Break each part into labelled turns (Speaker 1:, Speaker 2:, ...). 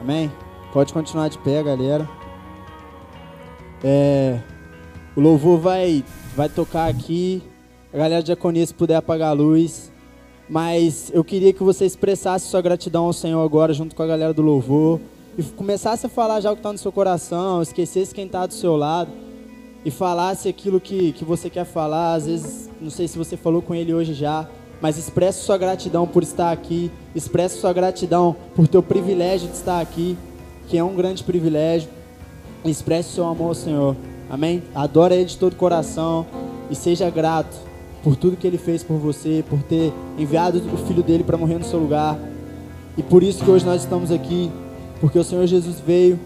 Speaker 1: Amém? Pode continuar de pé, galera. O louvor vai tocar aqui. A galera de diaconia, se puder apagar a luz. Mas eu queria que você expressasse sua gratidão ao Senhor agora, junto com a galera do louvor. E começasse a falar já o que está no seu coração. Esquecesse quem está do seu lado. E falasse aquilo que você quer falar. Às vezes, não sei se você falou com ele hoje já. Mas expresse sua gratidão por estar aqui. Expresse sua gratidão por ter o privilégio de estar aqui, que é um grande privilégio. Expresse o seu amor ao Senhor. Amém? Adora Ele de todo o coração. E seja grato por tudo que Ele fez por você, por ter enviado o Filho dEle para morrer no seu lugar. E por isso que hoje nós estamos aqui. Porque o Senhor Jesus veio,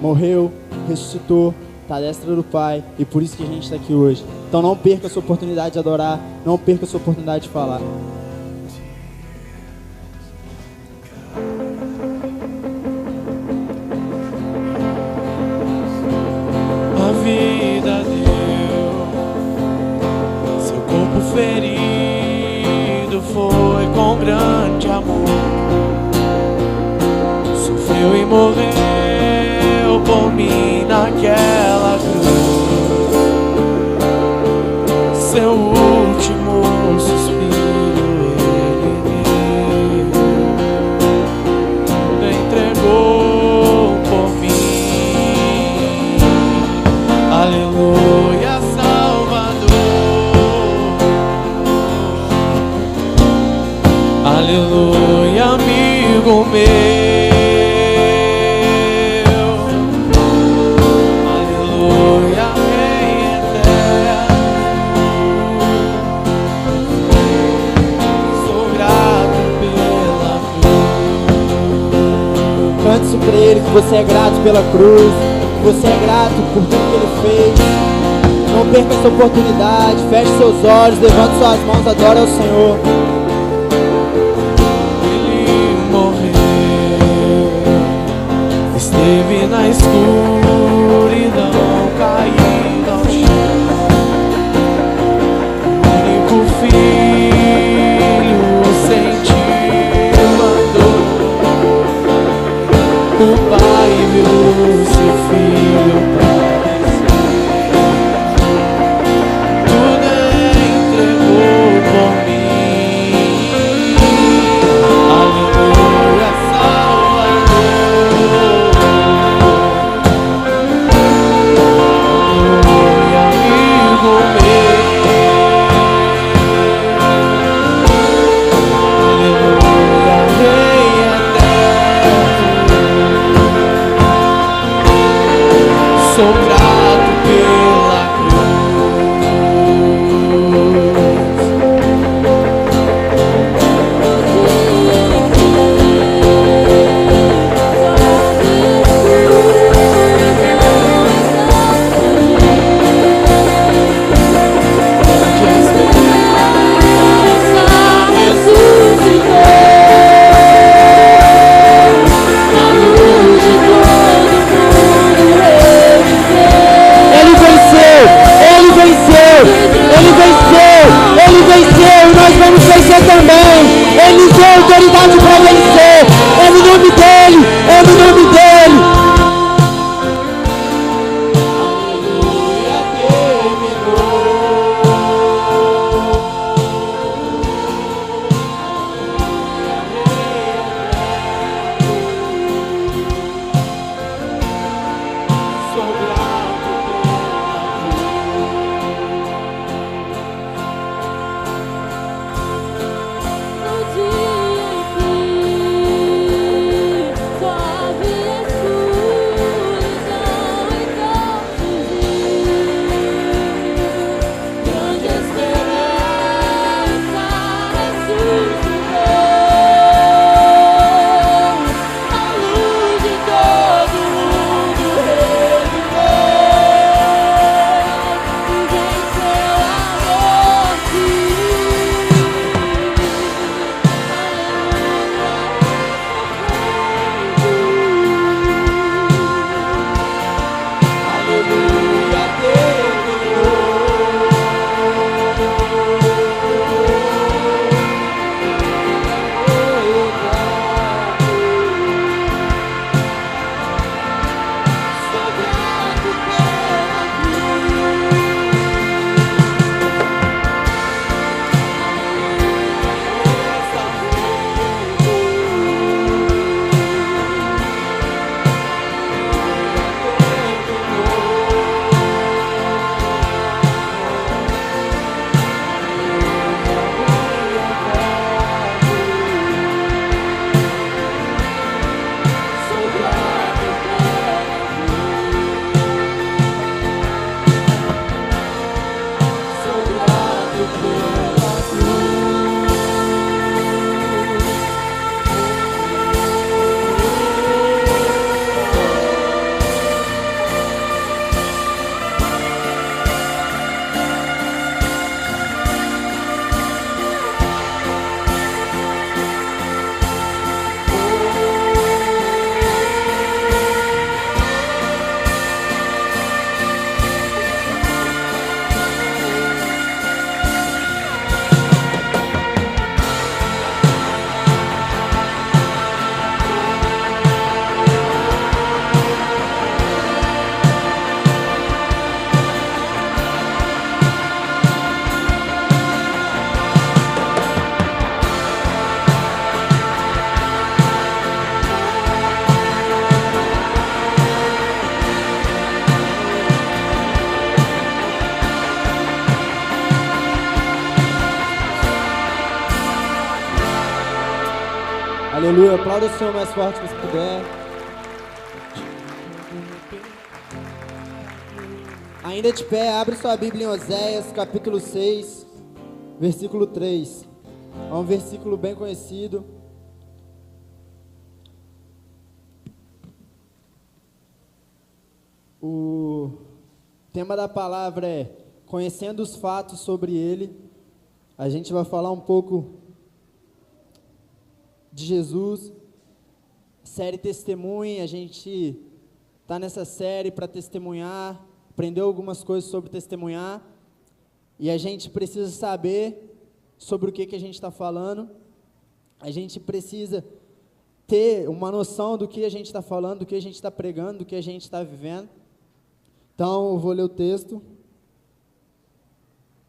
Speaker 1: morreu, ressuscitou, está à destra do Pai. E por isso que a gente está aqui hoje. Então não perca a sua oportunidade de adorar. Não perca a sua oportunidade de falar.
Speaker 2: A vida deu, seu corpo ferido foi com grande amor. Sofreu e morreu por mim naquela cruz. Seu último suspiro Ele deu, entregou por mim. Aleluia, Salvador. Aleluia, amigo meu.
Speaker 1: Cante isso pra Ele, que você é grato pela cruz, que você é grato por tudo que Ele fez. Não perca essa oportunidade, feche seus olhos, levante suas mãos, adore ao Senhor.
Speaker 2: Ele morreu, esteve na escuridão, caído ao chão. O único filho sentiu a dor. O Pai viu seu filho padecer, tudo entregou por mim. Aleluia, Salvador. Aleluia, amigo meu. Aleluia, Rei eterno.
Speaker 1: Aleluia. Aplauda o Senhor mais forte que você puder. Ainda de pé, abre sua Bíblia em Oséias, capítulo 6, versículo 3. É um versículo bem conhecido. O tema da palavra é conhecendo os fatos sobre ele. A gente vai falar um pouco de Jesus. Série Testemunhe, a gente está nessa série para testemunhar, aprendeu algumas coisas sobre testemunhar, e a gente precisa saber sobre o que a gente está falando. A gente precisa ter uma noção do que a gente está falando, do que a gente está pregando, do que a gente está vivendo. Então, eu vou ler o texto.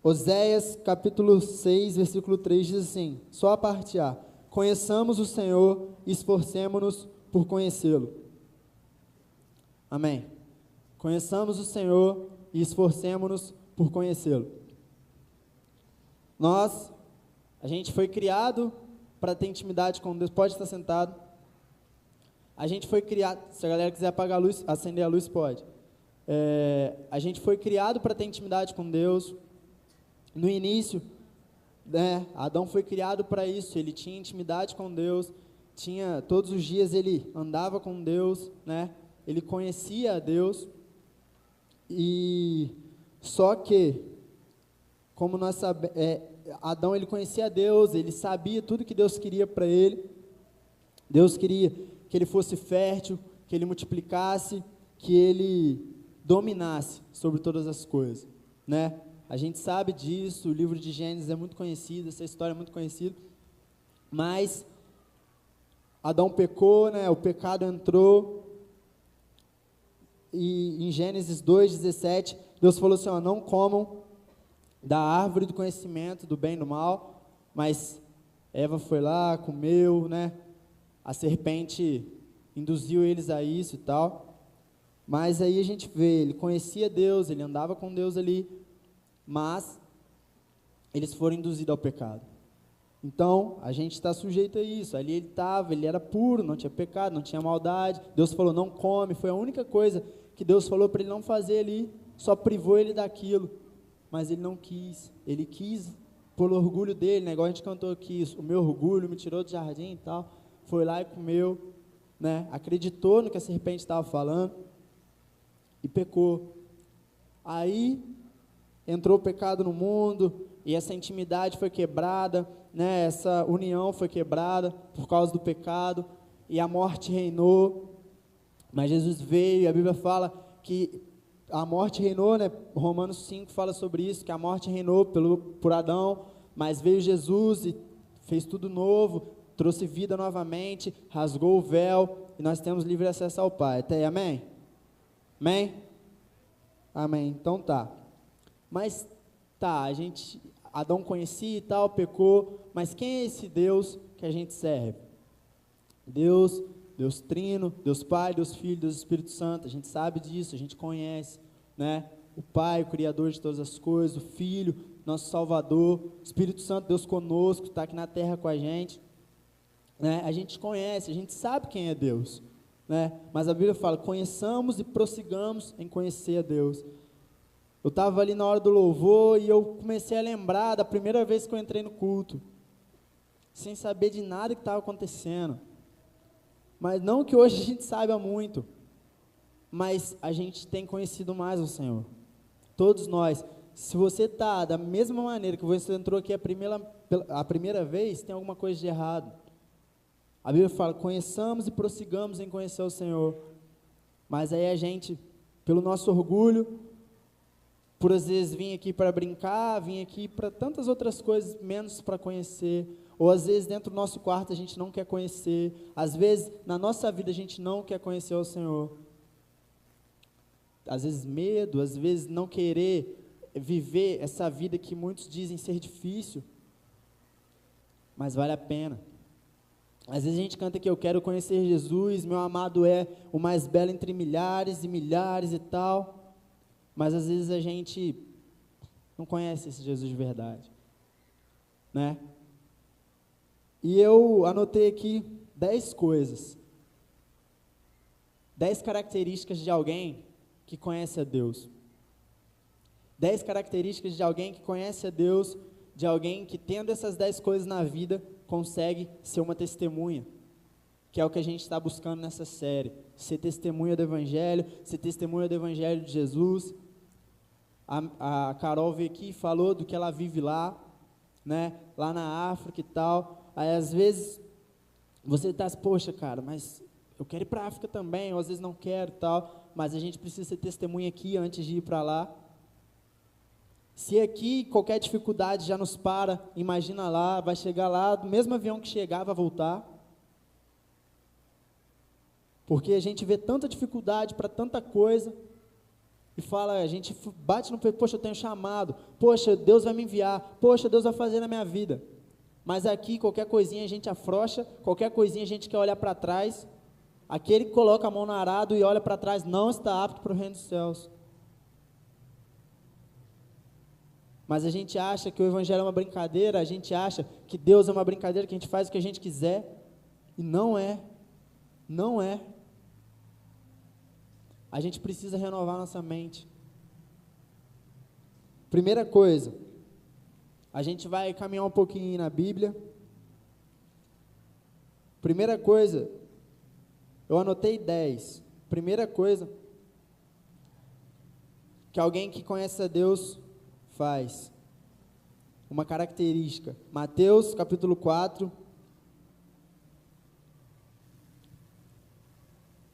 Speaker 1: Oséias, capítulo 6, versículo 3, diz assim, só a parte A. Conheçamos o Senhor e esforcemo-nos por conhecê-lo. Amém. Conheçamos o Senhor e esforcemo-nos por conhecê-lo. A gente foi criado para ter intimidade com Deus. Pode estar sentado. A gente foi criado, se a galera quiser apagar a luz, acender a luz, pode. A gente foi criado para ter intimidade com Deus. No início, Adão foi criado para isso. Ele tinha intimidade com Deus, todos os dias ele andava com Deus, ele conhecia a Deus. E só que, como nós sabemos, Adão ele conhecia a Deus, ele sabia tudo que Deus queria para ele. Deus queria que ele fosse fértil, que ele multiplicasse, que ele dominasse sobre todas as coisas, A gente sabe disso, o livro de Gênesis é muito conhecido, essa história é muito conhecida, mas Adão pecou, o pecado entrou, e em Gênesis 2:17, Deus falou assim, não comam da árvore do conhecimento do bem e do mal, mas Eva foi lá, comeu, a serpente induziu eles a isso e tal. Mas aí a gente vê, ele conhecia Deus, ele andava com Deus ali, mas eles foram induzidos ao pecado. Então, a gente está sujeito a isso. Ali ele era puro, não tinha pecado, não tinha maldade. Deus falou, não come, foi a única coisa que Deus falou para ele não fazer ali, só privou ele daquilo. Mas ele não quis, ele quis por orgulho dele, igual a gente cantou aqui, o meu orgulho me tirou do jardim e tal, foi lá e comeu, acreditou no que a serpente estava falando, e pecou. Aí entrou o pecado no mundo, e essa intimidade foi quebrada, essa união foi quebrada por causa do pecado, e a morte reinou. Mas Jesus veio, e a Bíblia fala que a morte reinou, Romanos 5 fala sobre isso, que a morte reinou por Adão, mas veio Jesus e fez tudo novo, trouxe vida novamente, rasgou o véu, e nós temos livre acesso ao Pai. Até aí, amém? Amém? Amém, então tá. Mas Adão conhecia e tal, pecou, mas quem é esse Deus que a gente serve? Deus Trino, Deus Pai, Deus Filho, Deus Espírito Santo, a gente sabe disso, a gente conhece, O Pai, o Criador de todas as coisas, o Filho, nosso Salvador, o Espírito Santo, Deus conosco, está aqui na terra com a gente, A gente conhece, a gente sabe quem é Deus, Mas a Bíblia fala, conheçamos e prossigamos em conhecer a Deus. Eu estava ali na hora do louvor e eu comecei a lembrar da primeira vez que eu entrei no culto, sem saber de nada que estava acontecendo. Mas não que hoje a gente saiba muito, mas a gente tem conhecido mais o Senhor. Todos nós. Se você está da mesma maneira que você entrou aqui a primeira vez, tem alguma coisa de errado. A Bíblia fala, conheçamos e prossigamos em conhecer o Senhor. Mas aí a gente, pelo nosso orgulho, por às vezes vir aqui para brincar, vir aqui para tantas outras coisas, menos para conhecer, ou às vezes dentro do nosso quarto a gente não quer conhecer, às vezes na nossa vida a gente não quer conhecer o Senhor. Às vezes medo, às vezes não querer viver essa vida que muitos dizem ser difícil, mas vale a pena. Às vezes a gente canta que eu quero conhecer Jesus, meu amado é o mais belo entre milhares e milhares e tal, mas às vezes a gente não conhece esse Jesus de verdade, E eu anotei aqui 10 coisas, 10 características de alguém que conhece a Deus. 10 características de alguém que conhece a Deus, de alguém que, tendo essas 10 coisas na vida, consegue ser uma testemunha, que é o que a gente está buscando nessa série, ser testemunha do Evangelho, ser testemunha do Evangelho de Jesus. A Carol veio aqui e falou do que ela vive lá, né, lá na África e tal. Aí às vezes você está assim, poxa cara, mas eu quero ir para a África também, ou às vezes não quero e tal, mas a gente precisa ser testemunha aqui antes de ir para lá. Se aqui qualquer dificuldade já nos para, imagina lá, vai chegar lá, do mesmo avião que chegar, vai voltar. Porque a gente vê tanta dificuldade para tanta coisa, e fala, a gente bate no peito, poxa, eu tenho chamado, poxa, Deus vai me enviar, poxa, Deus vai fazer na minha vida. Mas aqui, qualquer coisinha a gente afrouxa, qualquer coisinha a gente quer olhar para trás. Aquele que coloca a mão no arado e olha para trás não está apto para o reino dos céus. Mas a gente acha que o Evangelho é uma brincadeira, a gente acha que Deus é uma brincadeira, que a gente faz o que a gente quiser, e não é, não é. A gente precisa renovar nossa mente. Primeira coisa, a gente vai caminhar um pouquinho na Bíblia. Primeira coisa, eu anotei 10. Primeira coisa que alguém que conhece a Deus faz, uma característica. Mateus capítulo 4,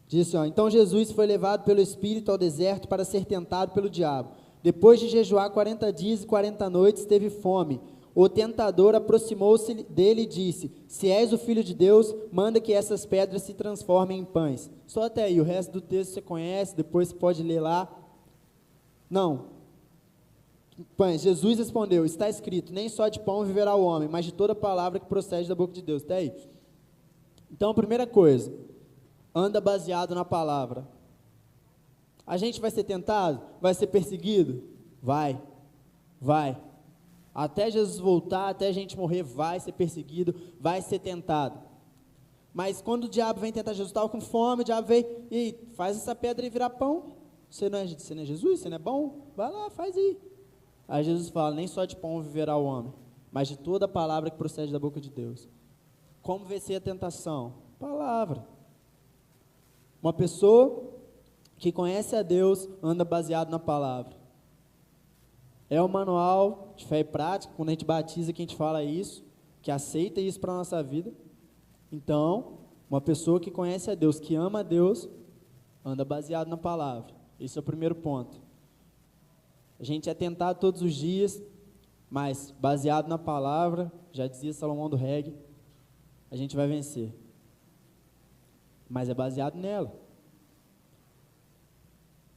Speaker 1: diz assim, então Jesus foi levado pelo Espírito ao deserto para ser tentado pelo diabo. Depois de jejuar 40 dias e 40 noites, teve fome. O tentador aproximou-se dele e disse, se és o Filho de Deus, manda que essas pedras se transformem em pães. Só até aí, o resto do texto você conhece, depois você pode ler lá. Não. Pães. Jesus respondeu, está escrito, nem só de pão viverá o homem, mas de toda palavra que procede da boca de Deus. Até aí. Então, a primeira coisa, anda baseado na palavra. A gente vai ser tentado? Vai ser perseguido? Vai. Até Jesus voltar, até a gente morrer, vai ser perseguido, vai ser tentado. Mas quando o diabo vem tentar Jesus, estava com fome, o diabo veio, e faz essa pedra e virar pão. Você não é Jesus? Você não é bom? Vai lá, faz aí. Aí Jesus fala, nem só de pão viverá o homem, mas de toda a palavra que procede da boca de Deus. Como vencer a tentação? Palavra. Uma pessoa que conhece a Deus anda baseado na palavra. É o manual de fé e prática, quando a gente batiza que a gente fala isso, que aceita isso para a nossa vida. Então, uma pessoa que conhece a Deus, que ama a Deus, anda baseado na palavra. Esse é o primeiro ponto. A gente é tentado todos os dias, mas baseado na palavra, já dizia Salomão do Reggae, a gente vai vencer. Mas é baseado nela.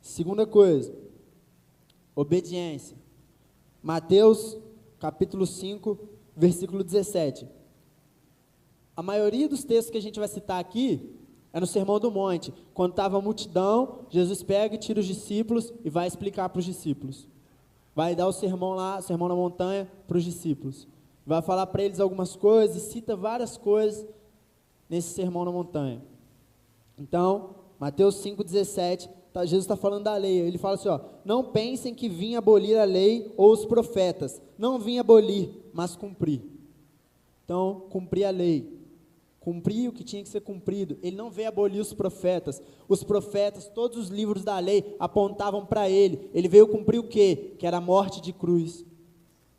Speaker 1: Segunda coisa, obediência. Mateus, capítulo 5, versículo 17. A maioria dos textos que a gente vai citar aqui é no Sermão do Monte. Quando estava a multidão, Jesus pega e tira os discípulos e vai explicar para os discípulos. Vai dar o sermão lá, o sermão na montanha, para os discípulos. Vai falar para eles algumas coisas e cita várias coisas nesse sermão na montanha. Então, Mateus 5,17, Jesus está falando da lei. Ele fala assim, ó, não pensem que vim abolir a lei ou os profetas. Não vim abolir, mas cumprir. Então, cumprir a lei. Cumprir o que tinha que ser cumprido. Ele não veio abolir os profetas. Os profetas, todos os livros da lei apontavam para ele. Ele veio cumprir o quê? Que era a morte de cruz.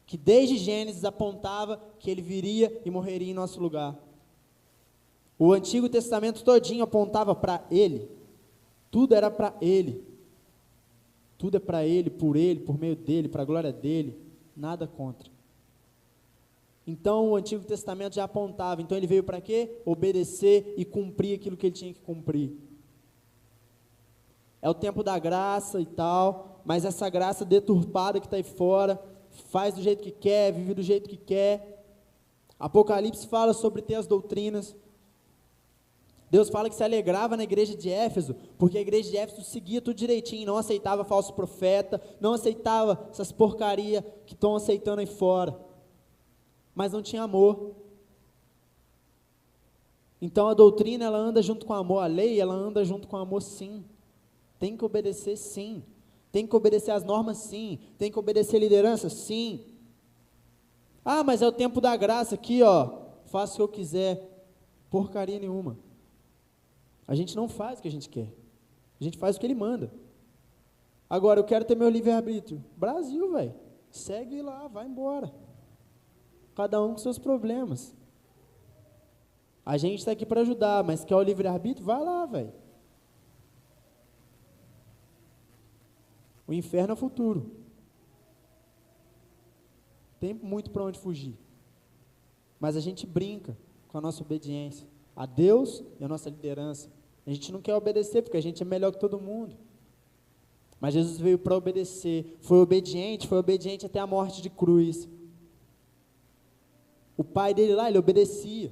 Speaker 1: Que desde Gênesis apontava que ele viria e morreria em nosso lugar. O Antigo Testamento todinho apontava para ele. Tudo era para ele. Tudo é para ele, por meio dele, para a glória dele. Nada contra. Então o Antigo Testamento já apontava. Então ele veio para quê? Obedecer e cumprir aquilo que ele tinha que cumprir. É o tempo da graça e tal, mas essa graça deturpada que está aí fora, faz do jeito que quer, vive do jeito que quer. Apocalipse fala sobre ter as doutrinas. Deus fala que se alegrava na igreja de Éfeso, porque a igreja de Éfeso seguia tudo direitinho, não aceitava falso profeta, não aceitava essas porcarias que estão aceitando aí fora, mas não tinha amor. Então a doutrina, ela anda junto com o amor, a lei, ela anda junto com o amor, sim. Tem que obedecer, sim. Tem que obedecer às normas, sim. Tem que obedecer a liderança, sim. Ah, mas é o tempo da graça aqui, ó. Faço o que eu quiser. Porcaria nenhuma. A gente não faz o que a gente quer. A gente faz o que ele manda. Agora, eu quero ter meu livre-arbítrio. Brasil, velho. Segue lá, vai embora. Cada um com seus problemas. A gente está aqui para ajudar, mas quer o livre-arbítrio? Vai lá, velho. O inferno é o futuro. Tem muito para onde fugir. Mas a gente brinca com a nossa obediência a Deus e a nossa liderança. A gente não quer obedecer porque a gente é melhor que todo mundo. Mas Jesus veio para obedecer. Foi obediente até a morte de cruz. O pai dele lá, ele obedecia.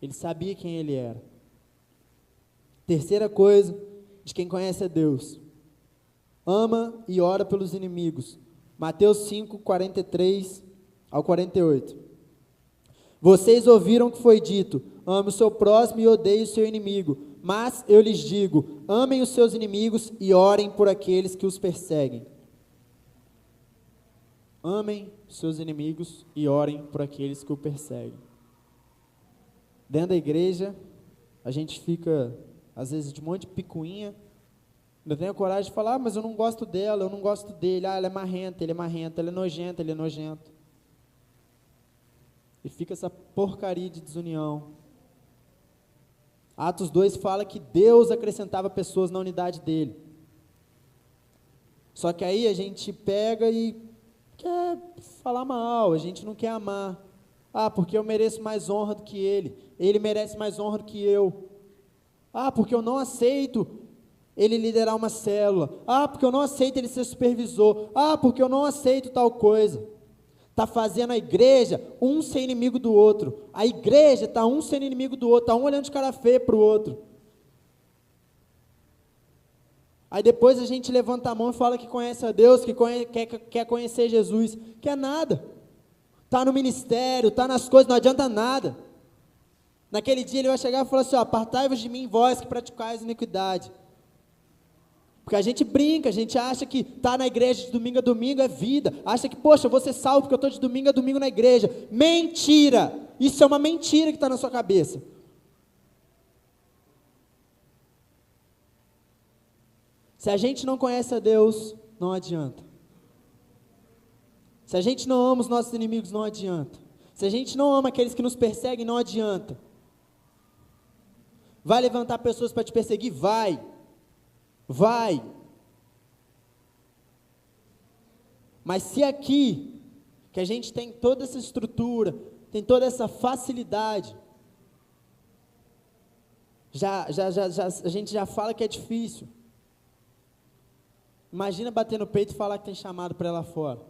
Speaker 1: Ele sabia quem ele era. Terceira coisa de quem conhece a Deus: ama e ora pelos inimigos. Mateus 5, 43 ao 48. Vocês ouviram o que foi dito: ame o seu próximo e odeie o seu inimigo. Mas eu lhes digo: amem os seus inimigos e orem por aqueles que os perseguem. Amem os seus inimigos e orem por aqueles que o perseguem. Dentro da igreja, a gente fica, às vezes, de um monte de picuinha. Eu tenho a coragem de falar: mas eu não gosto dela, eu não gosto dele. Ela é marrenta, ele é marrento, ela é nojenta, ele é nojento. E fica essa porcaria de desunião. Atos 2 fala que Deus acrescentava pessoas na unidade dele. Só que aí a gente pega e quer falar mal, a gente não quer amar. Ah, porque eu mereço mais honra do que ele merece mais honra do que eu. Ah, porque eu não aceito ele liderar uma célula. Ah, porque eu não aceito ele ser supervisor. Ah, porque eu não aceito tal coisa. Está fazendo a igreja um ser inimigo do outro. A igreja está um sendo inimigo do outro, está um olhando de cara feia para o outro. Aí depois a gente levanta a mão e fala que conhece a Deus, que quer conhecer Jesus. Quer nada. Está no ministério, está nas coisas, não adianta nada. Naquele dia ele vai chegar e falar assim: ó, apartai-vos de mim, vós que praticais iniquidade. Porque a gente brinca, a gente acha que estar na igreja de domingo a domingo é vida. Acha que, poxa, eu vou ser salvo porque eu estou de domingo a domingo na igreja. Mentira! Isso é uma mentira que está na sua cabeça. Se a gente não conhece a Deus, não adianta. Se a gente não ama os nossos inimigos, não adianta. Se a gente não ama aqueles que nos perseguem, não adianta. Vai levantar pessoas para te perseguir? Vai. Vai. Mas se aqui, que a gente tem toda essa estrutura, tem toda essa facilidade, a gente já fala que é difícil. Imagina bater no peito e falar que tem chamado para ir lá fora.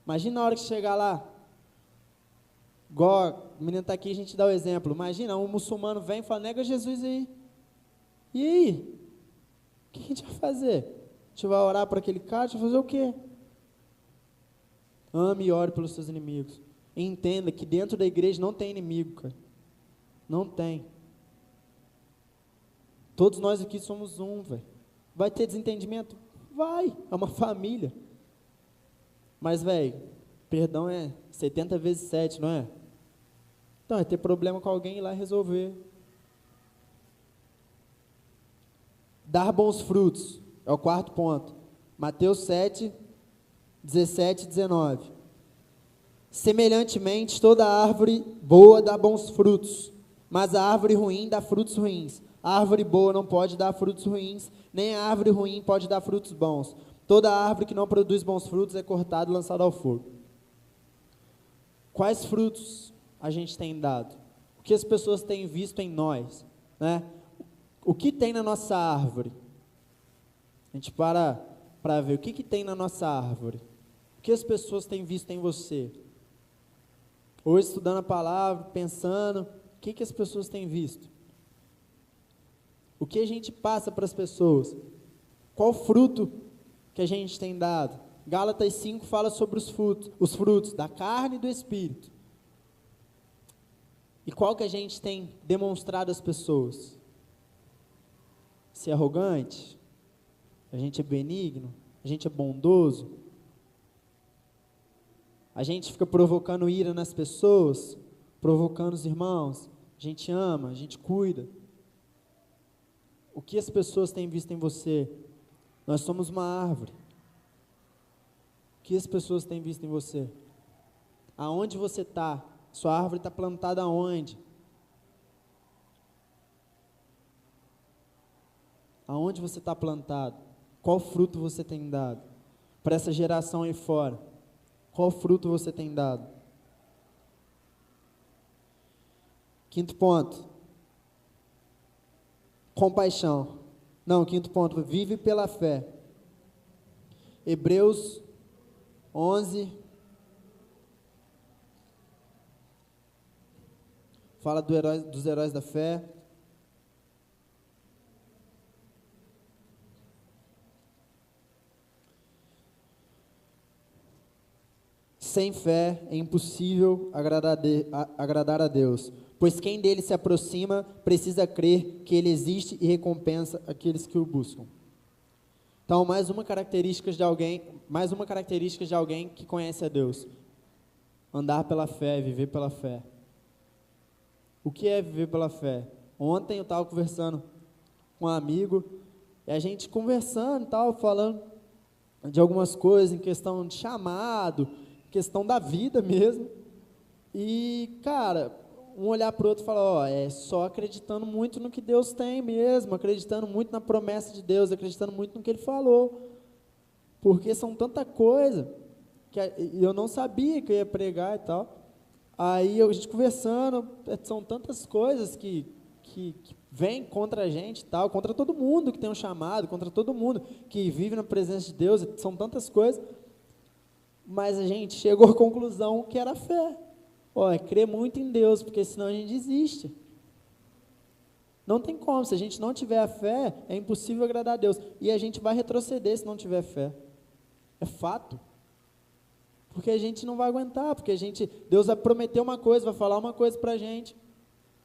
Speaker 1: Imagina na hora que chegar lá. Igual o menino está aqui, a gente dá o exemplo. Imagina, um muçulmano vem e fala: nega Jesus aí. E aí? O que a gente vai fazer? A gente vai orar por aquele cara? A gente vai fazer o quê? Ame e ore pelos seus inimigos. E entenda que dentro da igreja não tem inimigo, cara. Não tem. Todos nós aqui somos um, velho. Vai ter desentendimento? Vai. É uma família. Mas, velho, perdão é 70 vezes 7, não é? Então, é ter problema com alguém e ir lá resolver. Dar bons frutos, é o quarto ponto. Mateus 7, 17 e 19. Semelhantemente, toda árvore boa dá bons frutos, mas a árvore ruim dá frutos ruins. A árvore boa não pode dar frutos ruins, nem a árvore ruim pode dar frutos bons. Toda árvore que não produz bons frutos é cortada e lançada ao fogo. Quais frutos a gente tem dado? O que as pessoas têm visto em nós, né? O que tem na nossa árvore? A gente para ver o que tem na nossa árvore. O que as pessoas têm visto em você? Hoje, estudando a palavra, pensando, o que as pessoas têm visto? O que a gente passa para as pessoas? Qual fruto que a gente tem dado? Gálatas 5 fala sobre os frutos da carne e do Espírito. E qual que a gente tem demonstrado às pessoas? Ser arrogante? A gente é benigno? A gente é bondoso? A gente fica provocando ira nas pessoas? Provocando os irmãos? A gente ama, a gente cuida. O que as pessoas têm visto em você? Nós somos uma árvore. O que as pessoas têm visto em você? Aonde você está? Sua árvore está plantada aonde? Aonde você está plantado? Qual fruto você tem dado? Para essa geração aí fora, qual fruto você tem dado? Quinto ponto. Compaixão. Não, quinto ponto. Vive pela fé. Hebreus 11. Fala dos heróis da fé. Sem fé é impossível agradar a Deus, pois quem dele se aproxima precisa crer que ele existe e recompensa aqueles que o buscam. Então, mais uma característica de alguém que conhece a Deus: andar pela fé, viver pela fé. O que é viver pela fé? Ontem eu estava conversando com um amigo, e a gente conversando e tal, falando de algumas coisas em questão de chamado, questão da vida mesmo. E, cara, um olhar para o outro e falar, ó, é só acreditando muito no que Deus tem mesmo, acreditando muito na promessa de Deus, acreditando muito no que Ele falou. Porque são tanta coisa que eu não sabia que eu ia pregar e tal. Aí a gente conversando, são tantas coisas que vêm contra a gente e tal, contra todo mundo que tem um chamado, contra todo mundo que vive na presença de Deus, são tantas coisas. Mas a gente chegou à conclusão que era fé. Ó, é crer muito em Deus, porque senão a gente desiste. Não tem como, se a gente não tiver a fé, é impossível agradar a Deus. E a gente vai retroceder se não tiver fé. É fato. Porque a gente não vai aguentar, porque Deus vai prometer uma coisa, vai falar uma coisa pra gente,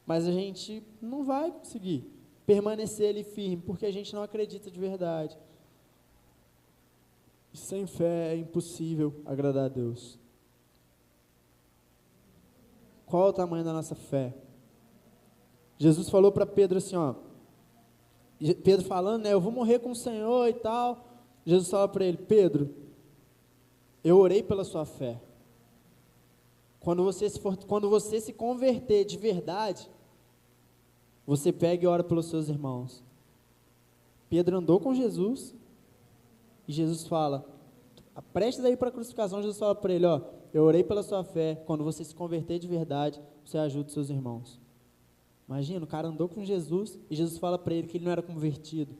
Speaker 1: mas a gente não vai conseguir permanecer ali firme, porque a gente não acredita de verdade. E sem fé é impossível agradar a Deus. Qual é o tamanho da nossa fé? Jesus falou para Pedro assim, ó, Pedro falando, né, eu vou morrer com o Senhor e tal. Jesus fala para ele, Pedro, eu orei pela sua fé. Quando você se converter de verdade, você pega e ora pelos seus irmãos. Pedro andou com Jesus, e Jesus fala, prestes aí para a crucificação, Jesus fala para ele, ó, eu orei pela sua fé, quando você se converter de verdade, você ajuda os seus irmãos. Imagina, o cara andou com Jesus, e Jesus fala para ele que ele não era convertido.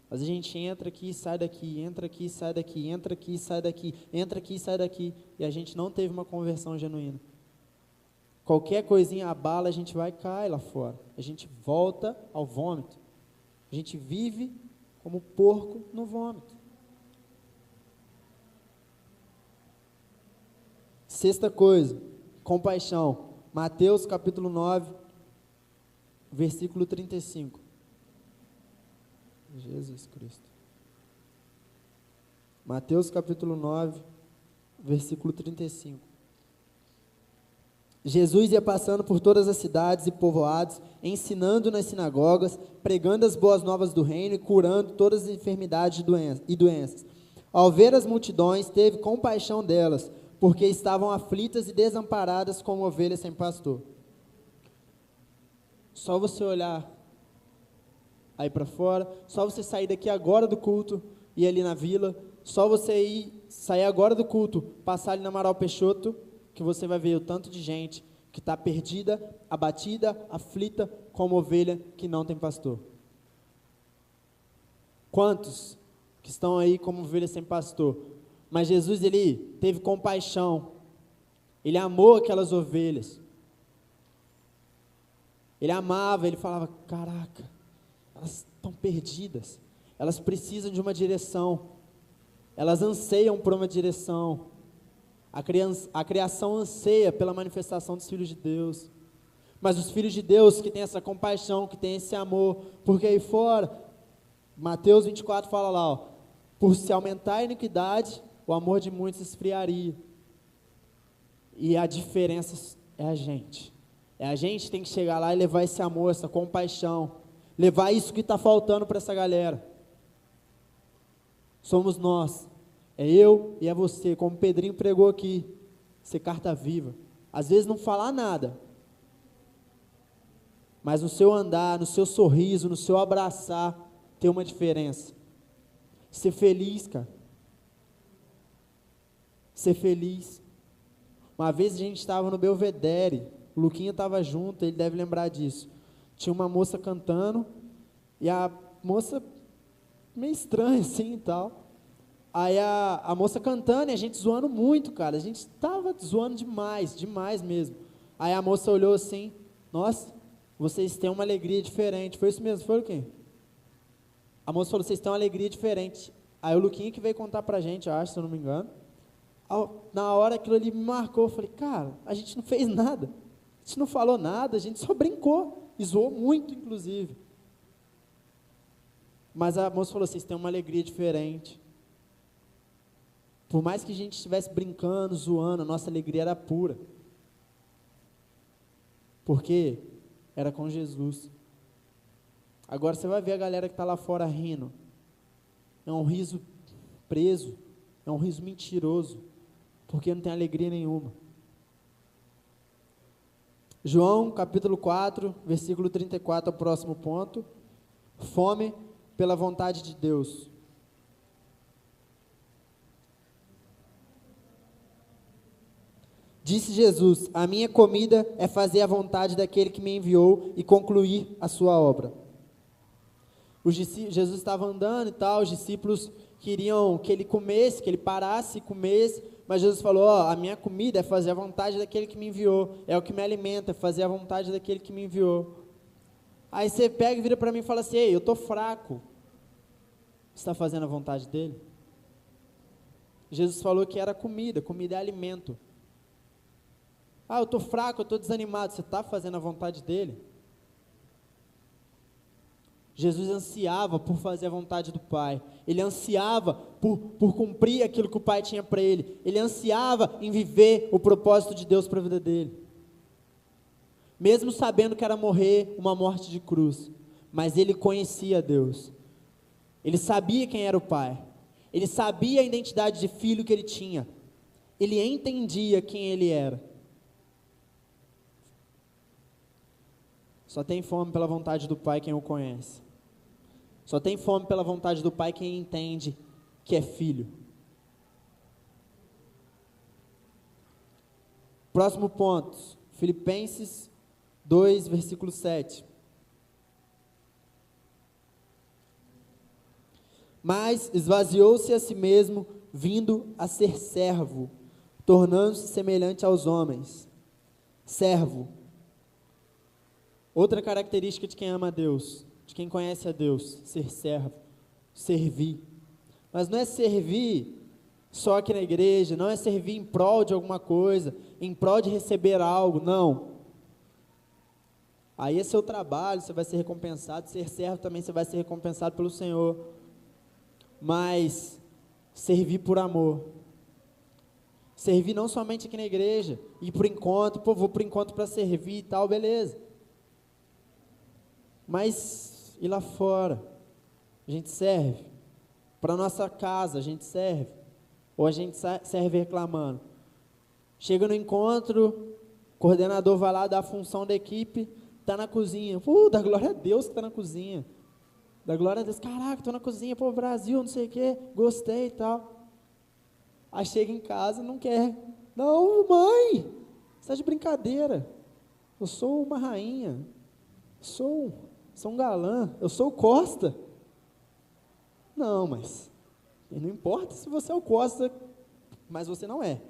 Speaker 1: Mas a gente entra aqui, sai daqui, entra aqui, sai daqui, entra aqui, sai daqui, entra aqui, sai daqui, e a gente não teve uma conversão genuína. Qualquer coisinha abala, a gente vai cair lá fora. A gente volta ao vômito. A gente vive como porco no vômito. Sexta coisa, compaixão. Mateus capítulo 9, versículo 35. Jesus Cristo. Mateus capítulo 9, versículo 35. Jesus ia passando por todas as cidades e povoados, ensinando nas sinagogas, pregando as boas novas do reino e curando todas as enfermidades e doenças. Ao ver as multidões, teve compaixão delas, porque estavam aflitas e desamparadas como ovelhas sem pastor. Só você olhar aí para fora, só você sair daqui agora do culto e ir ali na vila, só você sair agora do culto, passar ali na Amaral Peixoto, que você vai ver o tanto de gente que está perdida, abatida, aflita, como ovelha que não tem pastor. Quantos que estão aí como ovelha sem pastor? Mas Jesus, ele teve compaixão, ele amou aquelas ovelhas, ele amava, ele falava, caraca, elas estão perdidas, Elas precisam de uma direção. Elas anseiam por uma direção. A criação anseia pela manifestação dos filhos de Deus. Mas os filhos de Deus que têm essa compaixão, que têm esse amor, porque aí fora, Mateus 24 fala lá, ó, por se aumentar a iniquidade, o amor de muitos esfriaria. E a diferença é a gente. É a gente que tem que chegar lá e levar esse amor, essa compaixão, levar isso que está faltando para essa galera. Somos nós, é eu e é você, como o Pedrinho pregou aqui, ser carta viva. Às vezes não falar nada, mas no seu andar, no seu sorriso, no seu abraçar, tem uma diferença. Ser feliz, cara. Ser feliz. Uma vez a gente estava no Belvedere, o Luquinha estava junto, ele deve lembrar disso. Tinha uma moça cantando, e a moça, meio estranha assim e tal. Aí a moça cantando e a gente zoando muito, cara. A gente estava zoando demais, demais mesmo. Aí a moça olhou assim, nossa, vocês têm uma alegria diferente. Foi isso mesmo, foi o quê? A moça falou, vocês têm uma alegria diferente. Aí o Luquinha que veio contar pra gente, eu acho, se eu não me engano. Na hora aquilo ali me marcou, eu falei, cara, a gente não fez nada. A gente não falou nada, a gente só brincou. E zoou muito, inclusive. Mas a moça falou, vocês têm uma alegria diferente. Por mais que a gente estivesse brincando, zoando, a nossa alegria era pura. Porque era com Jesus. Agora você vai ver a galera que está lá fora rindo. É um riso preso, é um riso mentiroso, porque não tem alegria nenhuma. João capítulo 4, versículo 34, é o próximo ponto. Fome pela vontade de Deus. Disse Jesus, a minha comida é fazer a vontade daquele que me enviou e concluir a sua obra. Jesus estava andando e tal, os discípulos queriam que ele comesse, que ele parasse e comesse, mas Jesus falou, ó, a minha comida é fazer a vontade daquele que me enviou, é o que me alimenta, é fazer a vontade daquele que me enviou. Aí você pega e vira para mim e fala assim, ei, eu estou fraco, você está fazendo a vontade dele? Jesus falou que era comida, comida é alimento. Ah, eu estou fraco, eu estou desanimado, você está fazendo a vontade dele? Jesus ansiava por fazer a vontade do Pai, ele ansiava por cumprir aquilo que o Pai tinha para ele ansiava em viver o propósito de Deus para a vida dele, mesmo sabendo que era morrer uma morte de cruz, mas ele conhecia Deus, ele sabia quem era o Pai, ele sabia a identidade de filho que ele tinha, ele entendia quem ele era. Só tem fome pela vontade do Pai quem o conhece. Só tem fome pela vontade do Pai quem entende que é filho. Próximo ponto, Filipenses 2, versículo 7. Mas esvaziou-se a si mesmo, vindo a ser servo, tornando-se semelhante aos homens. Servo. Outra característica de quem ama a Deus, de quem conhece a Deus, ser servo, servir. Mas não é servir só aqui na igreja, não é servir em prol de alguma coisa, em prol de receber algo, não. Aí é seu trabalho, você vai ser recompensado, ser servo também você vai ser recompensado pelo Senhor. Mas servir por amor. Servir não somente aqui na igreja, ir para o encontro, pô, vou para o encontro para servir e tal, beleza. Mas e lá fora, a gente serve, para a nossa casa a gente serve, ou a gente serve reclamando. Chega no encontro, o coordenador vai lá dar a função da equipe, está na cozinha, dá glória a Deus que está na cozinha, dá glória a Deus, caraca, estou na cozinha, pô, Brasil, não sei o que, gostei e tal. Aí chega em casa, não quer, não mãe, você está de brincadeira, eu sou uma rainha, sou um galã, eu sou o Costa. Não, mas não importa se você é o Costa, mas você não é.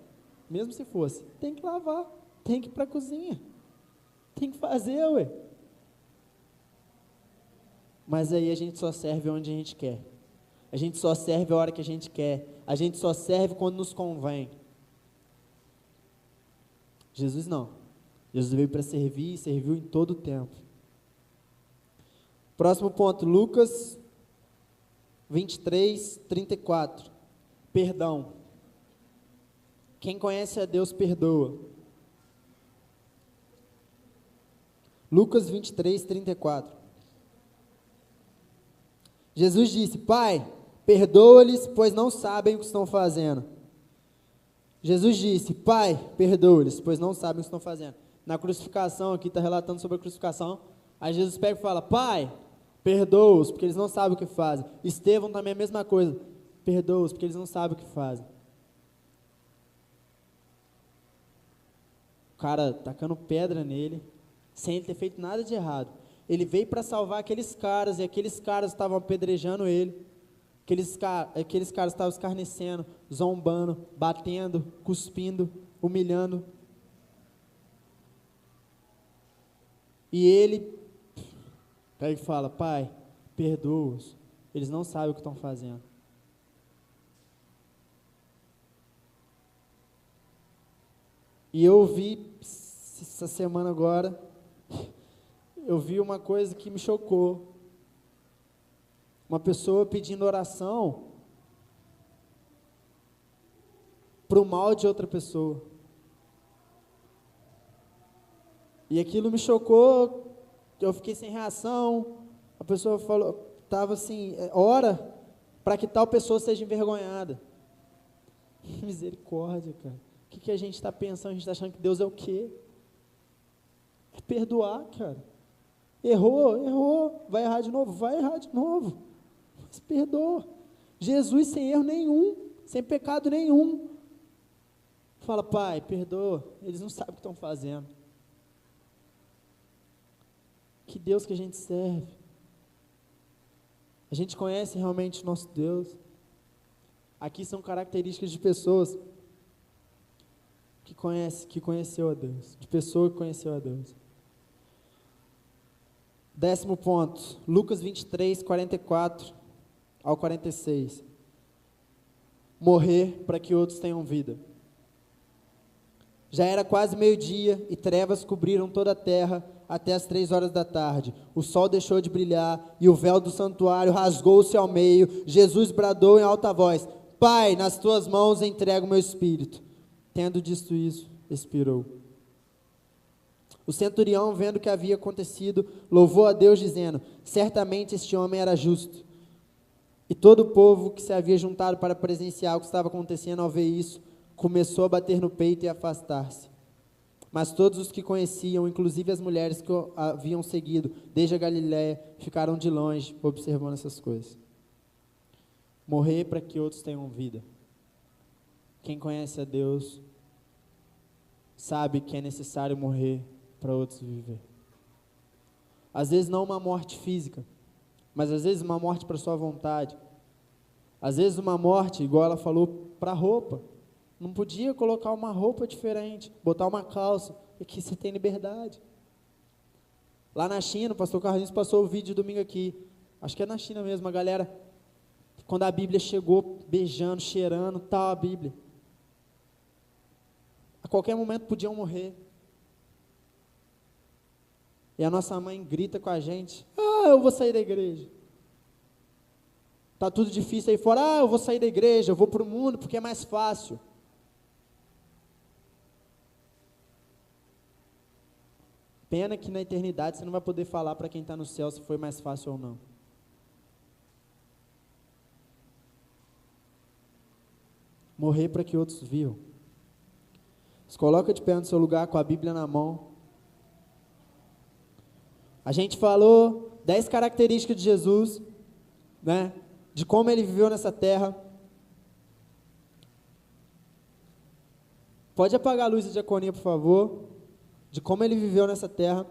Speaker 1: Mesmo se fosse, tem que lavar, tem que ir para a cozinha, tem que fazer, ué. Mas aí a gente só serve onde a gente quer. A gente só serve a hora que a gente quer. A gente só serve quando nos convém. Jesus não. Jesus veio para servir e serviu em todo o tempo. Próximo ponto, Lucas 23, 34. Perdão. Quem conhece a Deus, perdoa. Lucas 23, 34. Jesus disse: Pai, perdoa-lhes, pois não sabem o que estão fazendo. Jesus disse: Pai, perdoa-lhes, pois não sabem o que estão fazendo. Na crucificação, aqui está relatando sobre a crucificação. Aí Jesus pega e fala: Pai, perdoa-os, porque eles não sabem o que fazem. Estevão também é a mesma coisa. Perdoa-os, porque eles não sabem o que fazem. O cara tacando pedra nele, sem ele ter feito nada de errado. Ele veio para salvar aqueles caras, e aqueles caras estavam apedrejando ele. Aqueles caras estavam escarnecendo, zombando, batendo, cuspindo, humilhando. E ele pega e fala: Pai, perdoa-os, eles não sabem o que estão fazendo. E eu vi, essa semana agora, eu vi uma coisa que me chocou. Uma pessoa pedindo oração para o mal de outra pessoa. E aquilo me chocou, eu fiquei sem reação. A pessoa falou, estava assim: ora para que tal pessoa seja envergonhada. Misericórdia, cara. O que a gente está pensando? A gente está achando que Deus é o quê? É perdoar, cara. Errou, vai errar de novo, mas perdoa. Jesus sem erro nenhum, sem pecado nenhum, fala: Pai, perdoa, eles não sabem o que estão fazendo. Que Deus que a gente serve. A gente conhece realmente o nosso Deus. Aqui são características de pessoas que conheceu a Deus, de pessoa que conheceu a Deus. 10º ponto, Lucas 23, 44 ao 46. Morrer para que outros tenham vida. Já era quase meio-dia e trevas cobriram toda a terra até as 3 horas da tarde. O sol deixou de brilhar e o véu do santuário rasgou-se ao meio. Jesus bradou em alta voz: Pai, nas tuas mãos entrego o meu espírito. Tendo dito isso, expirou. O centurião, vendo o que havia acontecido, louvou a Deus, dizendo: certamente este homem era justo. E todo o povo que se havia juntado para presenciar o que estava acontecendo, ao ver isso, começou a bater no peito e a afastar-se. Mas todos os que conheciam, inclusive as mulheres que o haviam seguido desde a Galiléia, ficaram de longe observando essas coisas. Morrer para que outros tenham vida. Quem conhece a Deus sabe que é necessário morrer para outros viver. Às vezes não uma morte física, mas às vezes uma morte para sua vontade. Às vezes uma morte, igual ela falou, para roupa. Não podia colocar uma roupa diferente, botar uma calça, e aqui você tem liberdade. Lá na China, o pastor Carlinhos passou o vídeo domingo aqui, acho que é na China mesmo, a galera, quando a Bíblia chegou, beijando, cheirando, tal a Bíblia. A qualquer momento podiam morrer. E a nossa mãe grita com a gente: eu vou sair da igreja. Está tudo difícil aí fora, eu vou sair da igreja, eu vou para o mundo porque é mais fácil. Pena que na eternidade você não vai poder falar para quem está no céu se foi mais fácil ou não. Morrer para que outros vivam. Se coloca de pé no seu lugar com a Bíblia na mão. A gente falou 10 características de Jesus, né? De como ele viveu nessa terra. Pode apagar a luz da diaconia, por favor. De como ele viveu nessa terra.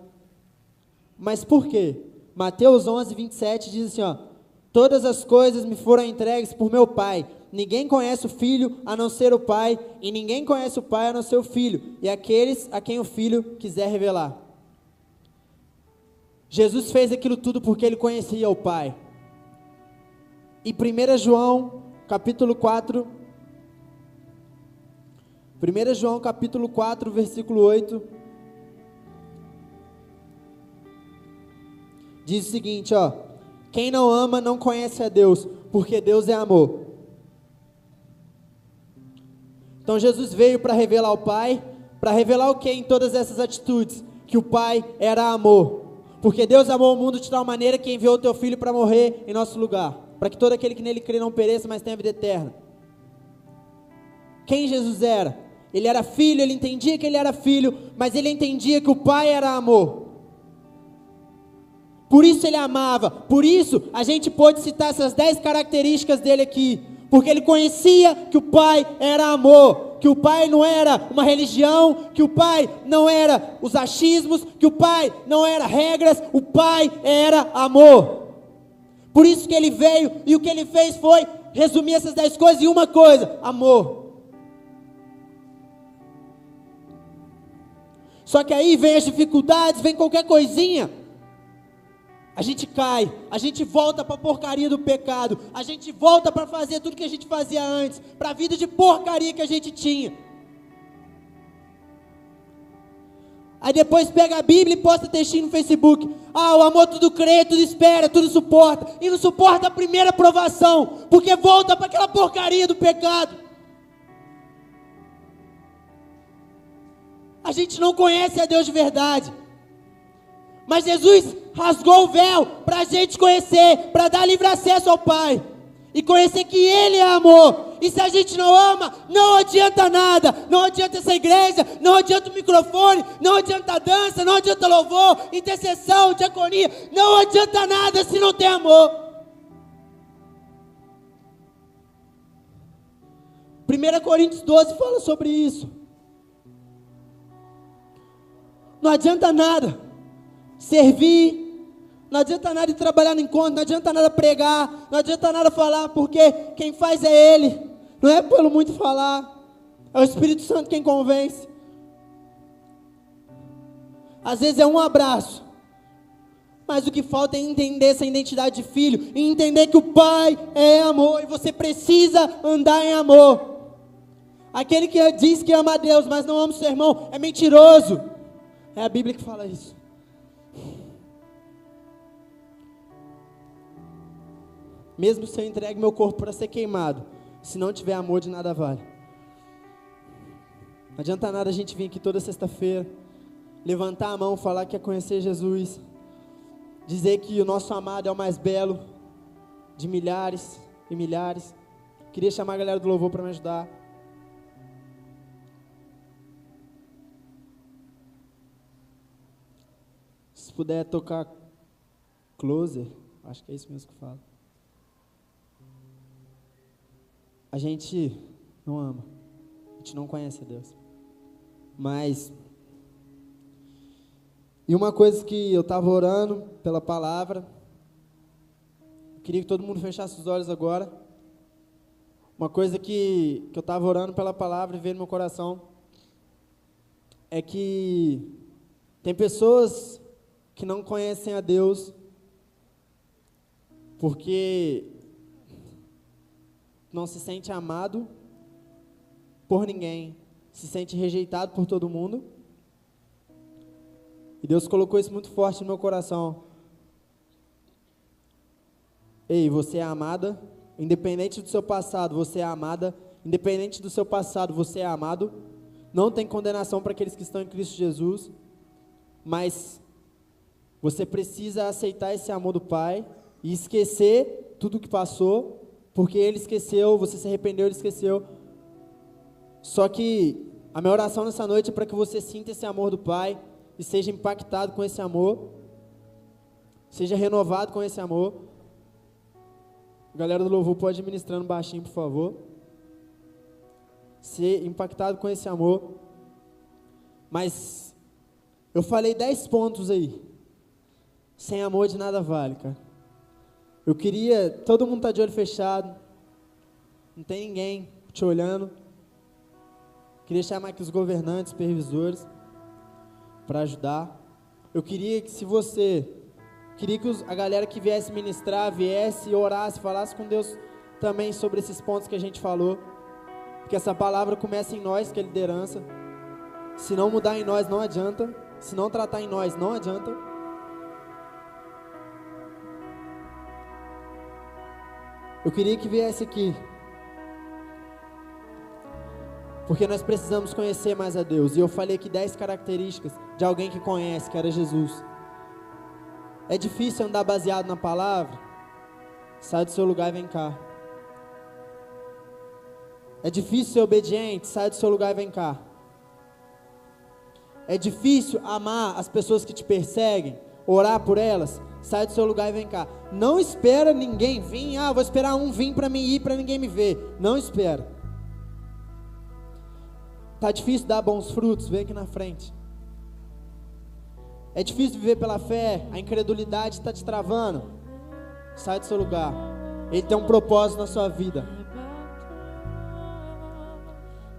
Speaker 1: Mas por quê? Mateus 11, 27 diz assim, ó: todas as coisas me foram entregues por meu Pai. Ninguém conhece o Filho a não ser o Pai, e ninguém conhece o Pai a não ser o Filho, e aqueles a quem o Filho quiser revelar. Jesus fez aquilo tudo porque ele conhecia o Pai. Em 1 João, capítulo 4, 1 João, capítulo 4, versículo 8, diz o seguinte, ó: quem não ama não conhece a Deus, porque Deus é amor. Então Jesus veio para revelar o Pai, para revelar o que em todas essas atitudes? Que o Pai era amor. Porque Deus amou o mundo de tal maneira que enviou o teu Filho para morrer em nosso lugar, para que todo aquele que nele crê não pereça, mas tenha vida eterna. Quem Jesus era? Ele era filho, ele entendia que ele era filho, mas ele entendia que o Pai era amor. Por isso ele amava, por isso a gente pode citar essas 10 características dele aqui, porque ele conhecia que o Pai era amor, que o Pai não era uma religião, que o Pai não era os achismos, que o Pai não era regras, o Pai era amor. Por isso que ele veio e o que ele fez foi resumir essas 10 coisas em uma coisa: amor. Só que aí vem as dificuldades, vem qualquer coisinha, a gente cai, a gente volta para a porcaria do pecado, a gente volta para fazer tudo que a gente fazia antes, para a vida de porcaria que a gente tinha. Aí depois pega a Bíblia e posta textinho no Facebook: o amor tudo crê, tudo espera, tudo suporta, e não suporta a primeira provação, porque volta para aquela porcaria do pecado. A gente não conhece a Deus de verdade, mas Jesus rasgou o véu para a gente conhecer, para dar livre acesso ao Pai, e conhecer que Ele é amor. E se a gente não ama, não adianta nada, não adianta essa igreja, não adianta o microfone, não adianta a dança, não adianta louvor, intercessão, diaconia, não adianta nada se não tem amor. 1 Coríntios 12 fala sobre isso. Não adianta nada servir, não adianta nada ir trabalhar no encontro, não adianta nada pregar, não adianta nada falar, porque quem faz é Ele, não é pelo muito falar, é o Espírito Santo quem convence. Às vezes é um abraço, mas o que falta é entender essa identidade de filho, e entender que o Pai é amor, e você precisa andar em amor. Aquele que diz que ama a Deus, mas não ama o seu irmão, é mentiroso. É a Bíblia que fala isso. Mesmo se eu entregue meu corpo para ser queimado, se não tiver amor, de nada vale. Não adianta nada a gente vir aqui toda sexta-feira, levantar a mão, falar que quer conhecer Jesus, dizer que o nosso amado é o mais belo de milhares e milhares. Queria chamar a galera do louvor para me ajudar. Se puder tocar Closer, acho que é isso mesmo que fala. A gente não ama, a gente não conhece a Deus. Mas, e uma coisa que eu estava orando pela palavra, eu queria que todo mundo fechasse os olhos agora. Uma coisa que eu estava orando pela palavra e veio no meu coração, é que tem pessoas que não conhecem a Deus, porque não se sente amado por ninguém, se sente rejeitado por todo mundo, e Deus colocou isso muito forte no meu coração. Ei, você é amada, independente do seu passado, você é amada, independente do seu passado, você é amado, não tem condenação para aqueles que estão em Cristo Jesus, mas você precisa aceitar esse amor do Pai e esquecer tudo o que passou, porque Ele esqueceu, você se arrependeu, Ele esqueceu. Só que a minha oração nessa noite é para que você sinta esse amor do Pai e seja impactado com esse amor, seja renovado com esse amor. A galera do louvor pode ir ministrando baixinho, por favor. Ser impactado com esse amor. Mas eu falei 10 pontos aí. Sem amor de nada vale, cara. Eu queria, todo mundo tá de olho fechado, não tem ninguém te olhando. Queria chamar aqui os governantes, supervisores, para ajudar. Eu queria que, se você Queria que a galera que viesse ministrar, viesse, orasse, falasse com Deus também sobre esses pontos que a gente falou. Porque essa palavra começa em nós, que é liderança. Se não mudar em nós, não adianta. Se não tratar em nós, não adianta. Eu queria que viesse aqui, porque nós precisamos conhecer mais a Deus. E eu falei aqui 10 características de alguém que conhece, que era Jesus. É difícil andar baseado na palavra? Sai do seu lugar e vem cá. É difícil ser obediente? Sai do seu lugar e vem cá. É difícil amar as pessoas que te perseguem? Orar por elas? Sai do seu lugar e vem cá. Não espera ninguém vir. Vou esperar um vir para mim ir, para ninguém me ver. Não espera. Tá difícil dar bons frutos? Vem aqui na frente. É difícil viver pela fé? A incredulidade está te travando? Sai do seu lugar. Ele tem um propósito na sua vida.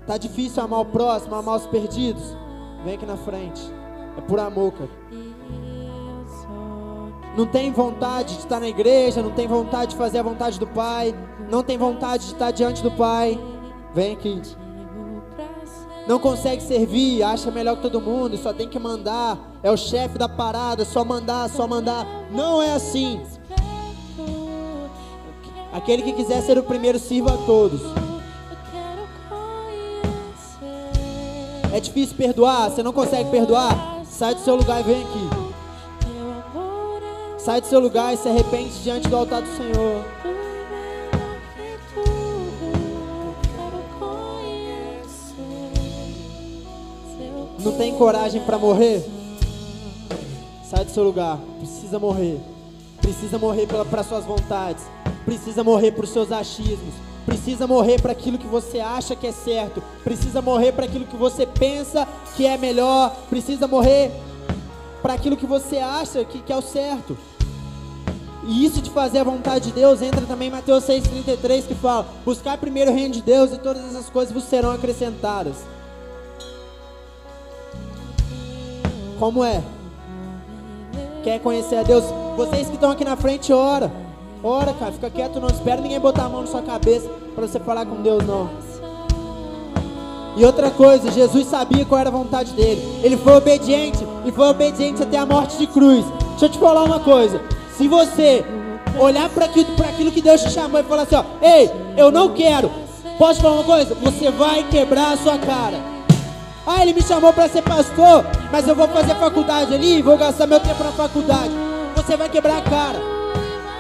Speaker 1: Tá difícil amar o próximo, amar os perdidos? Vem aqui na frente. É por amor, cara. Não tem vontade de estar na igreja, não tem vontade de fazer a vontade do Pai, não tem vontade de estar diante do Pai? Vem aqui. Não consegue servir, acha melhor que todo mundo, só tem que mandar, é o chefe da parada, só mandar, só mandar. Não é assim. Aquele que quiser ser o primeiro, sirva a todos. É difícil perdoar, você não consegue perdoar? Sai do seu lugar e vem aqui. Sai do seu lugar e se arrepende diante do altar do Senhor. Não tem coragem para morrer? Sai do seu lugar. Precisa morrer. Precisa morrer para suas vontades. Precisa morrer para os seus achismos. Precisa morrer para aquilo que você acha que é certo. Precisa morrer para aquilo que você pensa que é melhor. Precisa morrer para aquilo que você acha que é o certo. E isso de fazer a vontade de Deus entra também em Mateus 6,33, que fala: buscar primeiro o reino de Deus e todas essas coisas vos serão acrescentadas. Como é? Quer conhecer a Deus? Vocês que estão aqui na frente, ora. Ora, cara, fica quieto, não espera ninguém botar a mão na sua cabeça para você falar com Deus, não. E outra coisa, Jesus sabia qual era a vontade dele. Ele foi obediente, e foi obediente até a morte de cruz. Deixa eu te falar uma coisa. Se você olhar para aquilo que Deus te chamou e falar assim, ei, eu não quero. Posso falar uma coisa? Você vai quebrar a sua cara. Ele me chamou para ser pastor, mas eu vou fazer faculdade ali, vou gastar meu tempo na faculdade. Você vai quebrar a cara.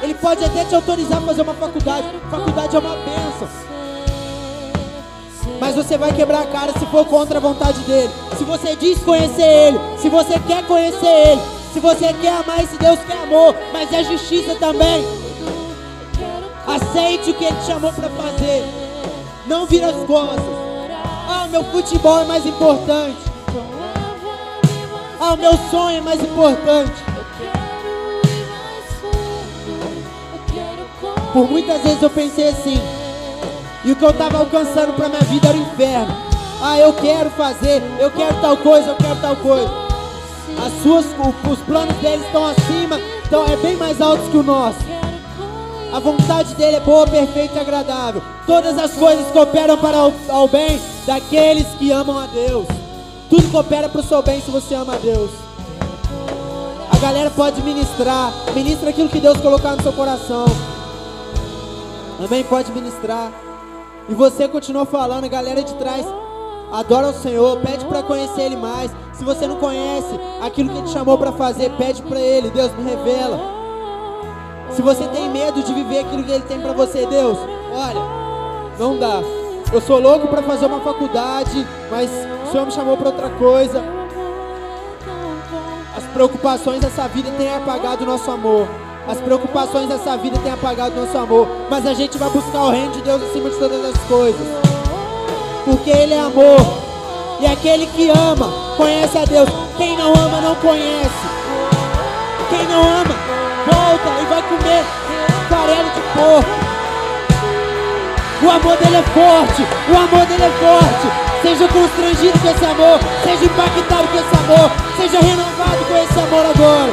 Speaker 1: Ele pode até te autorizar a fazer uma faculdade. Faculdade é uma bênção. Mas você vai quebrar a cara se for contra a vontade dele. Se você diz conhecer ele, se você quer conhecer ele, se você quer amar esse Deus que é amor, mas é justiça também. Aceite o que ele te chamou para fazer. Não vira as costas. O meu futebol é mais importante. O meu sonho é mais importante. Por muitas vezes eu pensei assim, e o que eu estava alcançando para minha vida era o inferno. Eu quero fazer, eu quero tal coisa, eu quero tal coisa. Os planos deles estão acima, então é bem mais altos que o nosso. A vontade dele é boa, perfeita e agradável. Todas as coisas cooperam para o bem daqueles que amam a Deus. Tudo coopera para o seu bem se você ama a Deus. A galera pode ministrar. Ministra aquilo que Deus colocar no seu coração. Amém? Pode ministrar. E você continua falando, a galera de trás adora o Senhor, pede para conhecer Ele mais. Se você não conhece aquilo que Ele te chamou para fazer, pede para Ele. Deus, me revela. Se você tem medo de viver aquilo que Ele tem para você, Deus, olha, não dá. Eu sou louco para fazer uma faculdade, mas o Senhor me chamou para outra coisa. As preocupações dessa vida têm apagado o nosso amor. As preocupações dessa vida têm apagado o nosso amor. Mas a gente vai buscar o reino de Deus acima de todas as coisas. Porque Ele é amor. E aquele que ama, conhece a Deus. Quem não ama, não conhece. Quem não ama, volta e vai comer farelo de porco. O amor dele é forte. O amor dele é forte. Seja constrangido com esse amor. Seja impactado com esse amor. Seja renovado com esse amor agora.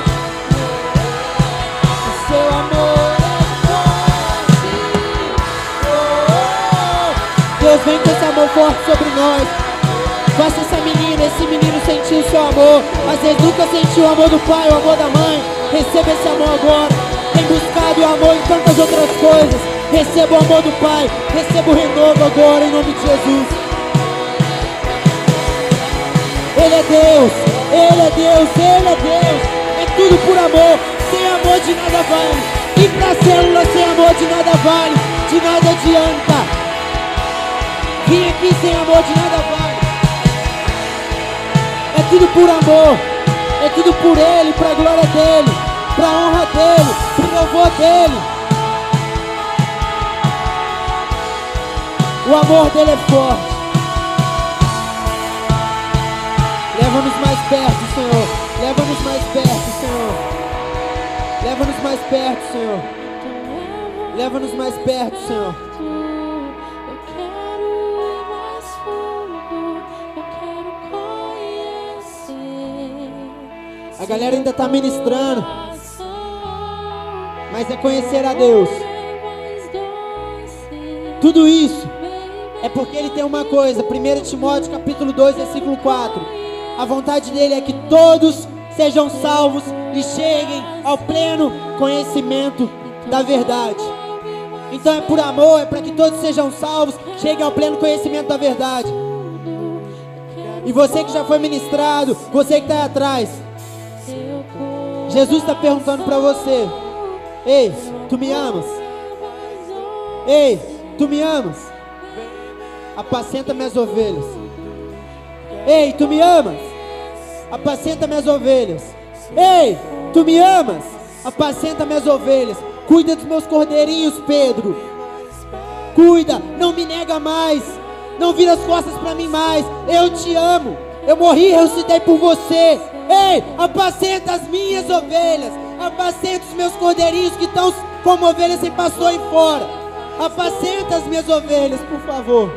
Speaker 1: sobre nós. Faça essa menina, esse menino sentir o seu amor. Às vezes nunca sentiu o amor do pai, o amor da mãe. Receba esse amor agora. Tem buscado o amor em tantas outras coisas. Receba o amor do pai. Receba o renovo agora, em nome de Jesus. Ele é Deus, Ele é Deus, Ele é Deus. É tudo por amor. Sem amor de nada vale. E pra célula sem amor de nada vale. De nada adianta. Vim aqui sem amor de nada vale. É tudo por amor. É tudo por Ele, pra glória dEle, pra honra dEle, pro louvor dEle. O amor dEle é forte. Leva-nos mais perto, Senhor. Leva-nos mais perto, Senhor. Leva-nos mais perto, Senhor. Leva-nos mais perto, Senhor.
Speaker 3: Eu quero ir mais fundo. Eu quero conhecer.
Speaker 1: A galera ainda está ministrando, mas é conhecer a Deus. Tudo isso é porque Ele tem uma coisa. 1 Timóteo capítulo 2, versículo 4. A vontade dEle é que todos sejam salvos e cheguem ao pleno conhecimento da verdade. Então é por amor, é para que todos sejam salvos, cheguem ao pleno conhecimento da verdade. E você que já foi ministrado, você que está aí atrás, Jesus está perguntando para você: ei, tu me amas? Ei, tu me amas? Apacenta minhas ovelhas. Ei, tu me amas? Apacenta minhas ovelhas. Ei, tu me amas? Apacenta minhas ovelhas. Cuida dos meus cordeirinhos, Pedro. Cuida, não me nega mais. Não vira as costas para mim mais. Eu te amo. Eu morri e ressuscitei por você. Ei, apacenta as minhas ovelhas. Apacenta os meus cordeirinhos que estão como ovelhas sem pastor aí fora. Apacenta as minhas ovelhas, por favor.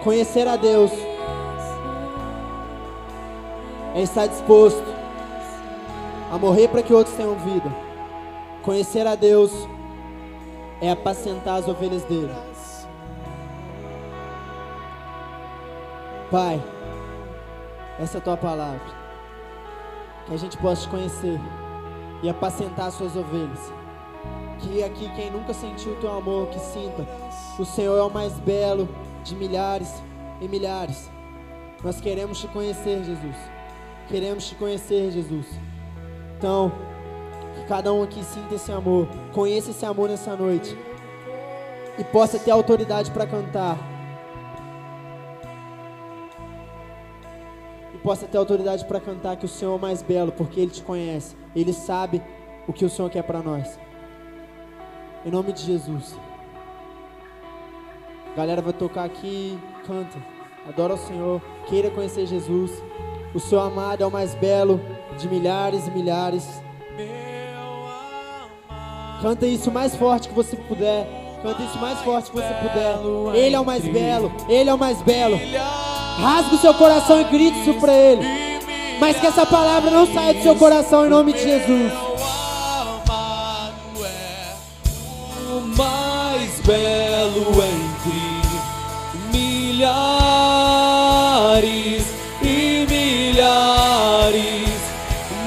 Speaker 1: Conhecer a Deus é estar disposto a morrer para que outros tenham vida. Conhecer a Deus é apacentar as ovelhas dele. Pai, essa é a tua palavra. Que a gente possa te conhecer e apacentar as suas ovelhas. Que aqui quem nunca sentiu o teu amor, que sinta. O Senhor é o mais belo de milhares e milhares. Nós queremos te conhecer, Jesus. Queremos te conhecer, Jesus. Então, que cada um aqui sinta esse amor, conheça esse amor nessa noite e possa ter autoridade para cantar. E possa ter autoridade para cantar que o Senhor é o mais belo, porque Ele te conhece. Ele sabe o que o Senhor quer para nós. Em nome de Jesus. A galera vai tocar aqui, canta, adora o Senhor, queira conhecer Jesus. O seu amado é o mais belo de milhares e milhares. Canta isso mais forte que você puder. Canta isso mais forte que você puder. Ele é o mais belo, Ele é o mais belo. Rasga o seu coração e grite isso para Ele. Mas que essa palavra não saia do seu coração em nome de Jesus.
Speaker 2: O mais belo entre milhares e milhares.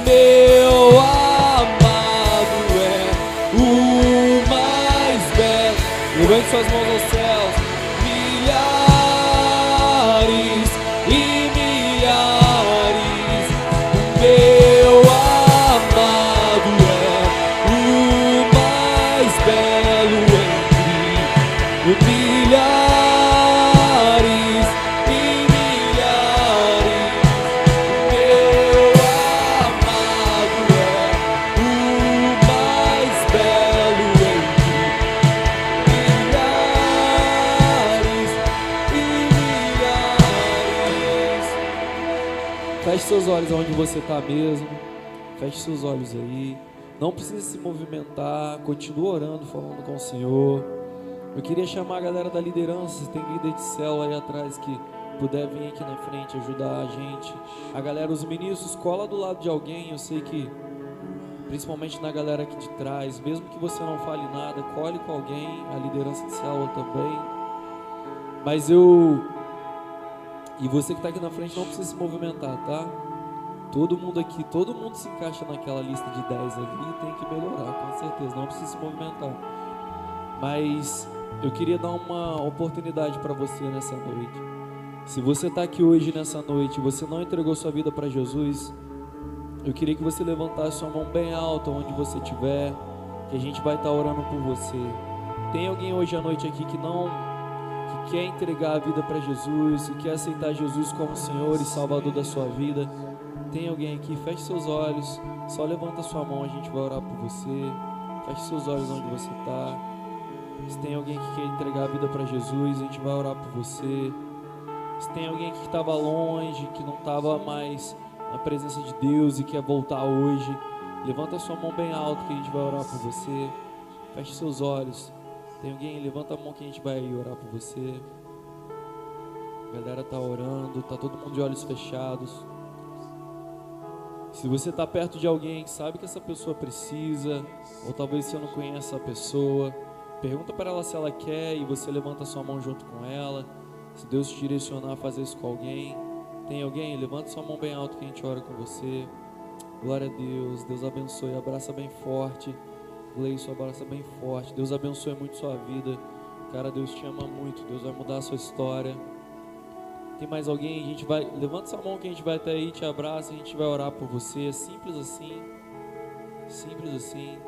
Speaker 2: Meu amado é o mais belo. Levante suas mãos aos céus. Milhares e milhares. Meu amado é o mais belo entre milhares e milhares. Meu amado é o mais belo entre milhares e milhares. Feche seus olhos onde você está mesmo. Feche seus olhos aí. Não precisa se movimentar. Continua orando, falando com o Senhor. Eu queria chamar a galera da liderança. Tem líder de célula aí atrás que puder vir aqui na frente ajudar a gente. A galera, os ministros, cola do lado de alguém. Eu sei que principalmente na galera aqui de trás. Mesmo que você não fale nada, colhe com alguém, a liderança de célula também. Mas e você que está aqui na frente não precisa se movimentar, tá? Todo mundo aqui, todo mundo se encaixa naquela lista de 10 ali e tem que melhorar, com certeza, não precisa se movimentar. Mas eu queria dar uma oportunidade para você nessa noite. Se você está aqui hoje nessa noite e você não entregou sua vida para Jesus, eu queria que você levantasse sua mão bem alta onde você estiver, que a gente vai estar orando por você. Tem alguém hoje à noite aqui que quer entregar a vida para Jesus, que quer aceitar Jesus como Senhor e Salvador da sua vida? Tem alguém aqui? Feche seus olhos, só levanta sua mão, a gente vai orar por você. Feche seus olhos onde você está. Se tem alguém que quer entregar a vida para Jesus, a gente vai orar por você. Se tem alguém aqui que estava longe, que não estava mais na presença de Deus e quer voltar hoje, levanta sua mão bem alto que a gente vai orar por você. Feche seus olhos. Tem alguém? Levanta a mão que a gente vai orar por você. A galera tá orando, tá todo mundo de olhos fechados. Se você está perto de alguém que sabe que essa pessoa precisa, ou talvez você não conheça a pessoa, pergunta para ela se ela quer e você levanta sua mão junto com ela. Se Deus te direcionar a fazer isso com alguém, tem alguém? Levanta sua mão bem alto que a gente ora com você. Glória a Deus, Deus abençoe, abraça bem forte. Gleison, abraça bem forte. Deus abençoe muito sua vida. Cara, Deus te ama muito, Deus vai mudar a sua história. Tem mais alguém? A gente vai, levanta sua mão que a gente vai até aí, te abraça, a gente vai orar por você. Simples assim. Simples assim.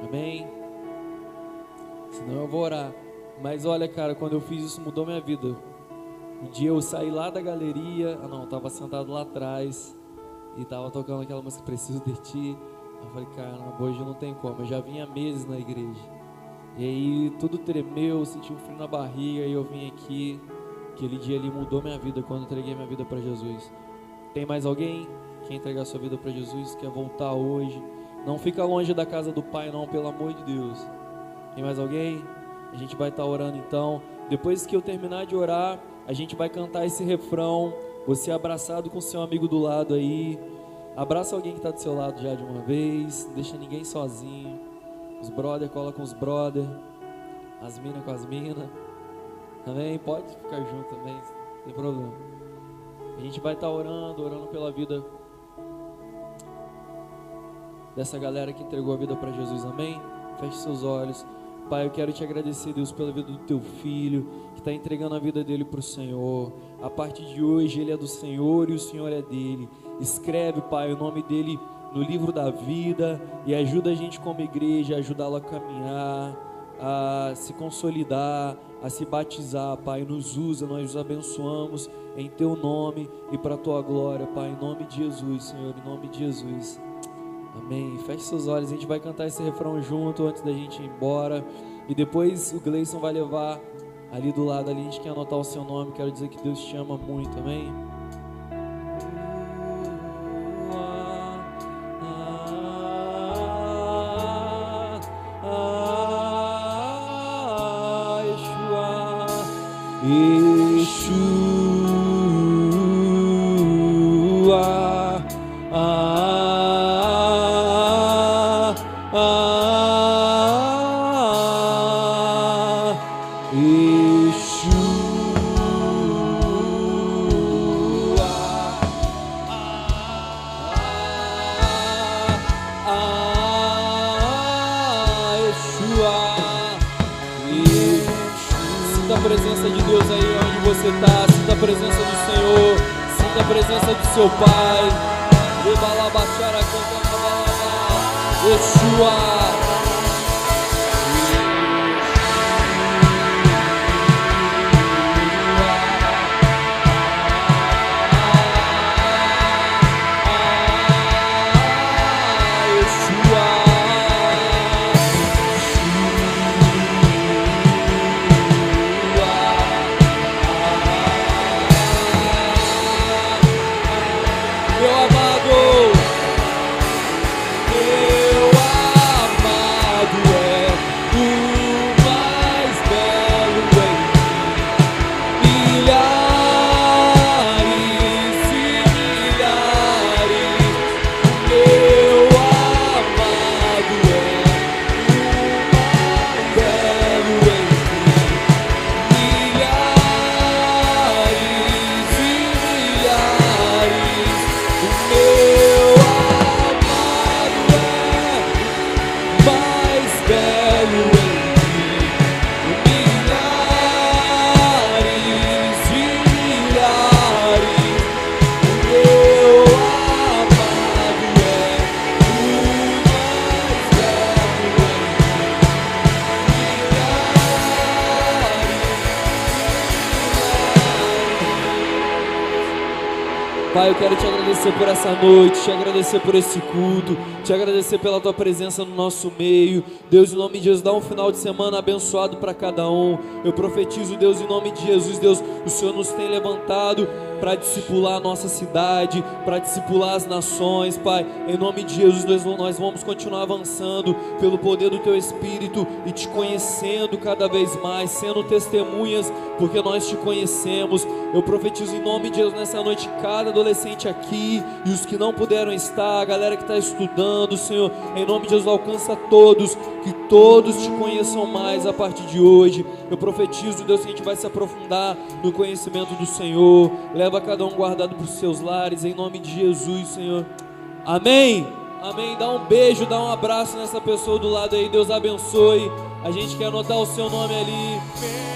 Speaker 2: Amém? Senão eu vou orar. Mas olha, cara, quando eu fiz isso mudou minha vida. Um dia eu saí lá da galeria, eu tava sentado lá atrás e tava tocando aquela música Preciso de Ti. Eu falei, caramba, hoje não tem como. Eu já vinha há meses na igreja. E aí tudo tremeu, senti um frio na barriga e eu vim aqui. Aquele dia ali mudou minha vida quando eu entreguei minha vida para Jesus. Tem mais alguém que quer entregar sua vida para Jesus, quer voltar hoje? Não fica longe da casa do Pai não, pelo amor de Deus. Tem mais alguém? A gente vai estar orando então. Depois que eu terminar de orar, a gente vai cantar esse refrão. Você abraçado com seu amigo do lado aí. Abraça alguém que está do seu lado já de uma vez. Não deixa ninguém sozinho. Os brother cola com os brother. As minas com as minas. Também pode ficar junto também, não tem problema. A gente vai estar orando pela vida dessa galera que entregou a vida para Jesus, amém? Feche seus olhos. Pai, eu quero te agradecer, Deus, pela vida do teu filho, que está entregando a vida dele para o Senhor. A partir de hoje ele é do Senhor e o Senhor é dele. Escreve, Pai, o nome dele no livro da vida e ajuda a gente como igreja, a ajudá-lo a caminhar, a se consolidar, a se batizar, Pai. Nos usa, nós os abençoamos em teu nome e para a tua glória, Pai, em nome de Jesus, Senhor, em nome de Jesus. Amém. Feche seus olhos, a gente vai cantar esse refrão junto antes da gente ir embora. E depois o Gleison vai levar ali do lado, ali a gente quer anotar o seu nome. Quero dizer que Deus te ama muito, amém? Sinta a presença de Deus aí onde você está. Sinta a presença do Senhor. Sinta a presença do seu Pai. Yeshua.
Speaker 3: Meu amado,
Speaker 2: Pai, eu quero te agradecer por essa noite, te agradecer por esse culto, te agradecer pela tua presença no nosso meio. Deus, em nome de Jesus, dá um final de semana abençoado para cada um. Eu profetizo, Deus, em nome de Jesus, Deus, o Senhor nos tem levantado para discipular a nossa cidade, para discipular as nações, Pai. Em nome de Jesus, nós vamos continuar avançando pelo poder do Teu Espírito e te conhecendo cada vez mais, sendo testemunhas, porque nós te conhecemos. Eu profetizo em nome de Jesus nessa noite, cada adolescente aqui e os que não puderam estar, a galera que está estudando, Senhor, em nome de Jesus, alcança todos, que todos te conheçam mais a partir de hoje. Eu profetizo, Deus, que a gente vai se aprofundar no conhecimento do Senhor. Leva cada um guardado para os seus lares, em nome de Jesus, Senhor. Amém. Amém. Dá um beijo, dá um abraço nessa pessoa do lado aí. Deus abençoe. A gente quer anotar o seu nome ali.